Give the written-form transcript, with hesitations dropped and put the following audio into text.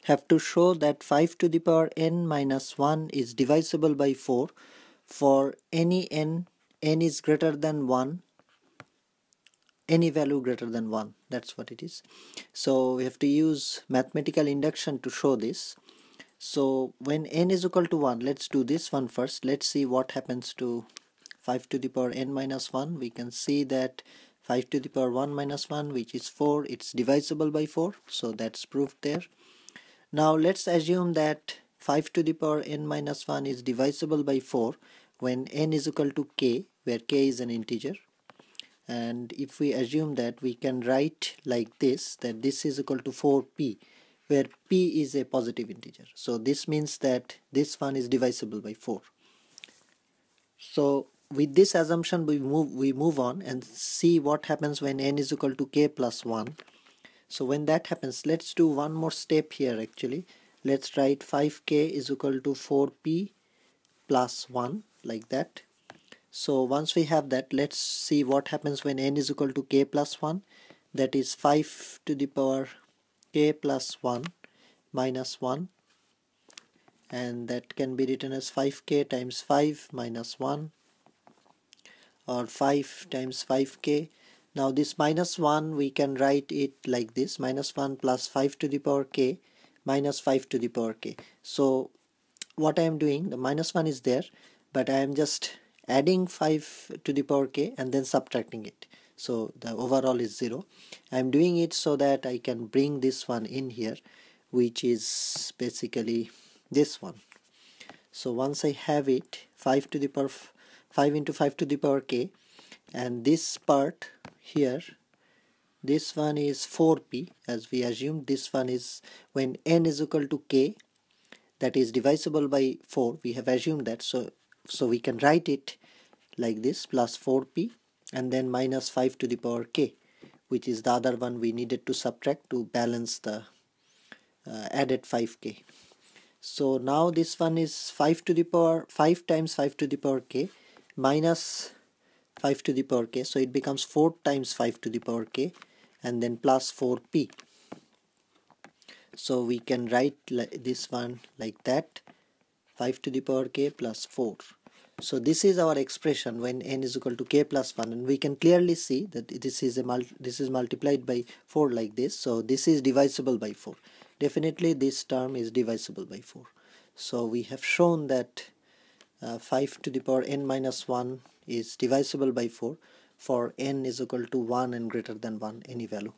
have to show that 5 to the power n minus 1 is divisible by 4 for any n is greater than 1, any value greater than 1. That's what it is. So we have to use mathematical induction to show this. So when n is equal to 1, let's do this one first. Let's see what happens to 5 to the power n minus 1. We can see that 5 to the power 1 minus 1, which is 4, it's divisible by 4. So that's proved there. Now let's assume that 5 to the power n minus 1 is divisible by 4 when n is equal to k, where k is an integer. And if we assume that, we can write like this, that this is equal to 4p, where p is a positive integer. So this means that this one is divisible by 4. So with this assumption we move on and see what happens when n is equal to k plus 1. So when that happens, let's do one more step here actually. Let's write 5k is equal to 4p plus 1, like that. So once we have that, let's see what happens when n is equal to k plus 1. That is 5 to the power k plus 1 minus 1, and that can be written as 5k times 5 minus 1, or 5 times 5k. Now this minus 1, we can write it like this, minus 1 plus 5 to the power k minus 5 to the power k. So what I am doing, the minus 1 is there, but I am just adding 5 to the power k and then subtracting it. So the overall is 0. I am doing it so that I can bring this one in here, which is basically this one. So once I have it, 5 to the power 5 into 5 to the power k, and this part here, this one is 4p, as we assumed. This one is when n is equal to k, that is divisible by 4. We have assumed that, so we can write it like this, plus 4p and then minus 5 to the power k, which is the other one we needed to subtract to balance the added 5k. So now this one is 5 to the power 5 times 5 to the power k minus 5 to the power k, so it becomes 4 times 5 to the power k and then plus 4p. So we can write this one like that, 5 to the power k plus 4. So this is our expression when n is equal to k plus 1, and we can clearly see that this is multiplied by 4 like this. So this is divisible by 4. Definitely this term is divisible by 4. So we have shown that 5 to the power n minus 1 is divisible by 4 for n is equal to 1 and greater than 1, any value.